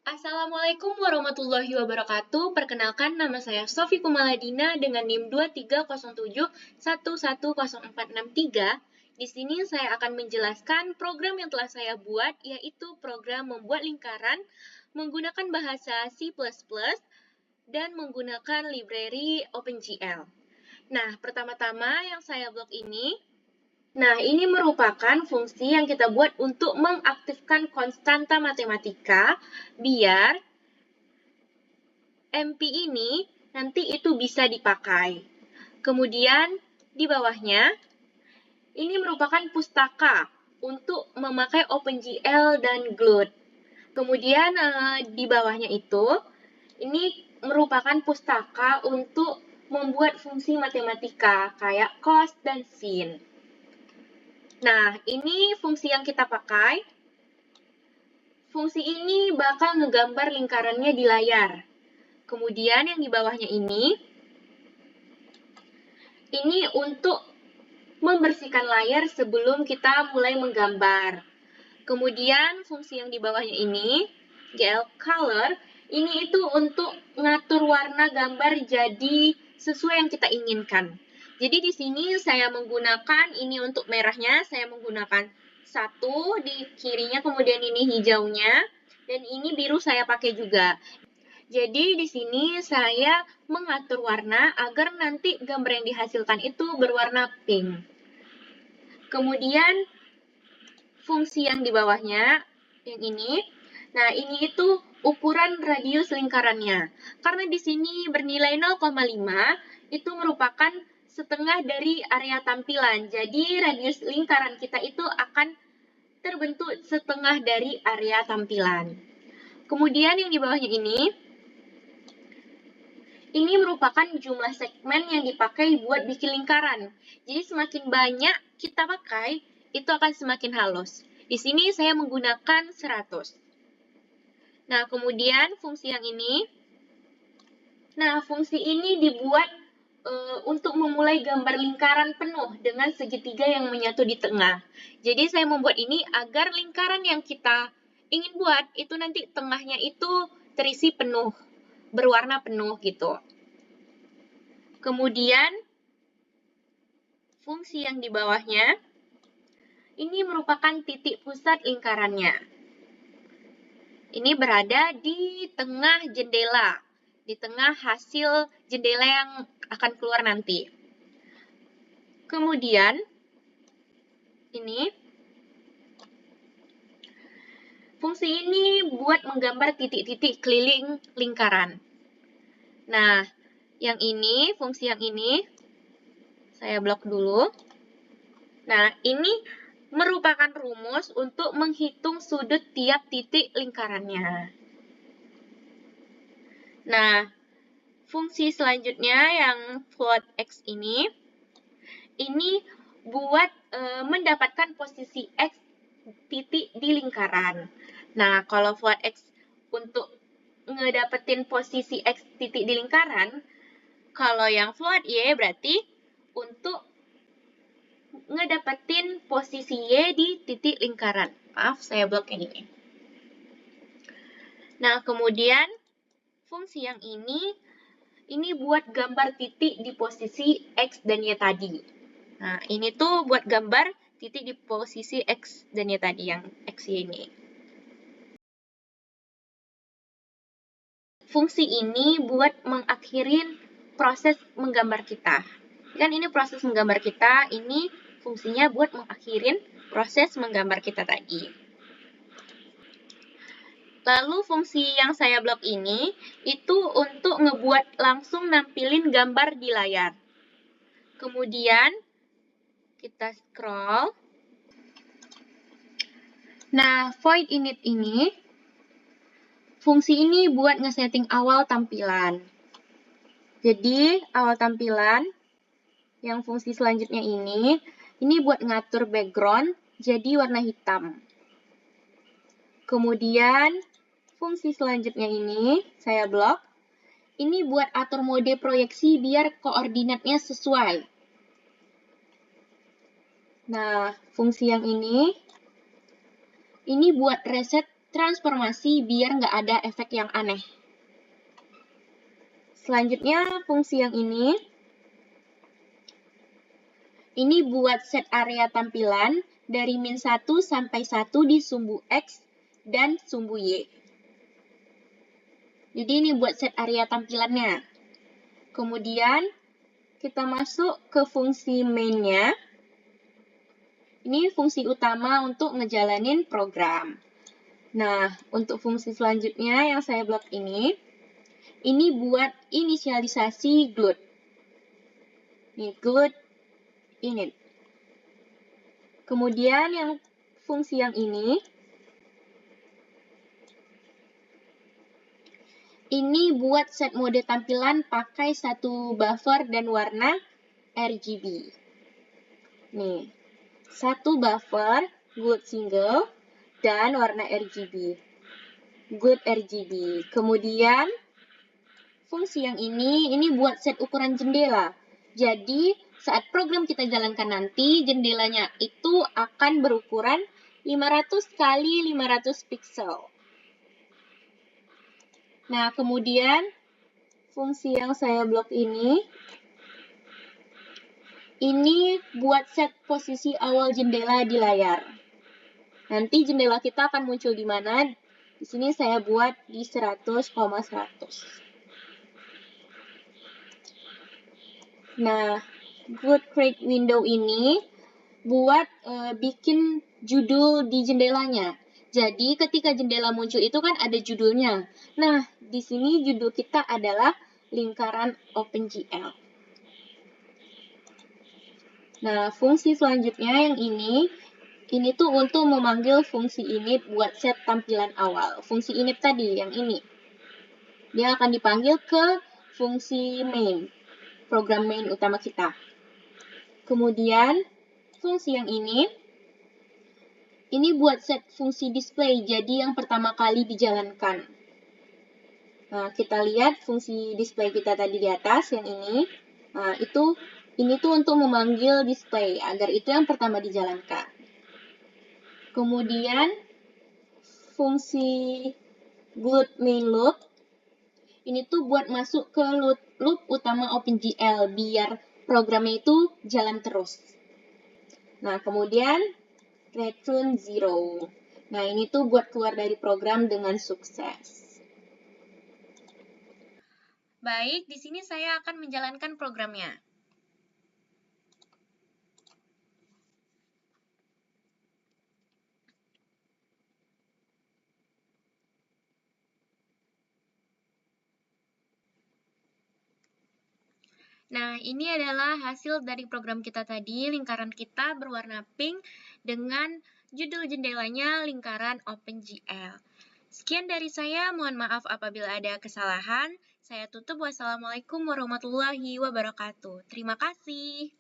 Assalamualaikum warahmatullahi wabarakatuh. Perkenalkan, nama saya Sofi Kumaladina dengan NIM 2307110463. Di sini saya akan menjelaskan program yang telah saya buat, yaitu program membuat lingkaran menggunakan bahasa C++ dan menggunakan library OpenGL. Nah, pertama-tama yang saya buat ini, ini merupakan fungsi yang kita buat untuk mengaktifkan konstanta matematika biar MP ini nanti itu bisa dipakai. Kemudian di bawahnya, ini merupakan pustaka untuk memakai OpenGL dan Glut. Kemudian di bawahnya itu, ini merupakan pustaka untuk membuat fungsi matematika kayak cos dan sin. Nah, ini fungsi yang kita pakai. Fungsi ini bakal ngegambar lingkarannya di layar. Kemudian yang di bawahnya ini untuk membersihkan layar sebelum kita mulai menggambar. Kemudian fungsi yang di bawahnya ini, GL Color, ini itu untuk ngatur warna gambar jadi sesuai yang kita inginkan. Jadi di sini saya menggunakan ini untuk merahnya, saya menggunakan 1 di kirinya, kemudian ini hijaunya, dan ini biru saya pakai juga. Jadi di sini saya mengatur warna agar nanti gambar yang dihasilkan itu berwarna pink. Kemudian fungsi yang di bawahnya, yang ini, nah ini itu ukuran radius lingkarannya. Karena di sini bernilai 0,5, itu merupakan setengah dari area tampilan. Jadi radius lingkaran kita itu akan terbentuk setengah dari area tampilan. Kemudian yang di bawahnya ini merupakan jumlah segmen yang dipakai buat bikin lingkaran. Jadi semakin banyak kita pakai, itu akan semakin halus. Di sini saya menggunakan 100. Nah, kemudian fungsi yang ini. Nah, fungsi ini dibuat untuk memulai gambar lingkaran penuh dengan segitiga yang menyatu di tengah. Jadi saya membuat ini agar lingkaran yang kita ingin buat itu nanti tengahnya itu terisi penuh, berwarna penuh gitu. Kemudian fungsi yang di bawahnya ini merupakan titik pusat lingkarannya. Ini berada di tengah jendela, di tengah hasil jendela yang akan keluar nanti. Kemudian ini fungsi ini buat menggambar titik-titik keliling lingkaran. Nah, yang ini, fungsi yang ini, saya blok dulu. Nah, ini merupakan rumus untuk menghitung sudut tiap titik lingkarannya. Nah, fungsi selanjutnya yang float X ini buat mendapatkan posisi X titik di lingkaran. Nah, kalau float X untuk ngedapetin posisi X titik di lingkaran, kalau yang float Y berarti untuk ngedapetin posisi Y di titik lingkaran. Maaf, saya blok yang ini. Nah, kemudian fungsi yang ini buat gambar titik di posisi X dan Y tadi. Nah, ini tuh buat gambar titik di posisi X dan Y tadi, yang X, Y ini. Fungsi ini buat mengakhirin proses menggambar kita. Kan ini proses menggambar kita, ini fungsinya buat mengakhirin proses menggambar kita tadi. Lalu fungsi yang saya blok ini, itu untuk ngebuat langsung nampilin gambar di layar. Kemudian, kita scroll. Nah, void init ini, fungsi ini buat ngesetting awal tampilan. Jadi, awal tampilan, yang fungsi selanjutnya ini buat ngatur background jadi warna hitam. Kemudian, fungsi selanjutnya ini, saya blok. Ini buat atur mode proyeksi biar koordinatnya sesuai. Nah, fungsi yang ini buat reset transformasi biar nggak ada efek yang aneh. Selanjutnya, fungsi yang ini buat set area tampilan dari min 1 sampai 1 di sumbu X dan sumbu Y. Jadi ini buat set area tampilannya. Kemudian, kita masuk ke fungsi main-nya. Ini fungsi utama untuk ngejalanin program. Nah, untuk fungsi selanjutnya yang saya blok ini buat inisialisasi GLUT. Ini GLUT init. Kemudian yang fungsi yang ini buat set mode tampilan pakai satu buffer dan warna RGB. Nih, satu buffer GLUT single dan warna RGB. GLUT RGB. Kemudian fungsi yang ini buat set ukuran jendela. Jadi, saat program kita jalankan nanti, jendelanya itu akan berukuran 500 kali 500 pixel. Nah, kemudian fungsi yang saya blok ini buat set posisi awal jendela di layar. Nanti jendela kita akan muncul di mana? Di sini saya buat di 100,100. Nah, GLUT create window ini buat bikin judul di jendelanya. Jadi ketika jendela muncul itu kan ada judulnya. Nah, di sini judul kita adalah lingkaran OpenGL. Nah, fungsi selanjutnya yang ini tuh untuk memanggil fungsi init buat set tampilan awal. Fungsi init tadi, yang ini. Dia akan dipanggil ke fungsi main, program main utama kita. Kemudian, fungsi yang ini buat set fungsi display, jadi yang pertama kali dijalankan. Nah, kita lihat fungsi display kita tadi di atas, yang ini. Nah, ini tuh untuk memanggil display, agar itu yang pertama dijalankan. Kemudian, fungsi GLUT main loop, ini tuh buat masuk ke loop utama OpenGL, biar programnya itu jalan terus. Nah, kemudian return 0. Nah, ini tuh buat keluar dari program dengan sukses. Baik, di sini saya akan menjalankan programnya. Nah, ini adalah hasil dari program kita tadi. Lingkaran kita berwarna pink dengan judul jendelanya lingkaran OpenGL. Sekian dari saya, mohon maaf apabila ada kesalahan. Saya tutup, wassalamualaikum warahmatullahi wabarakatuh. Terima kasih.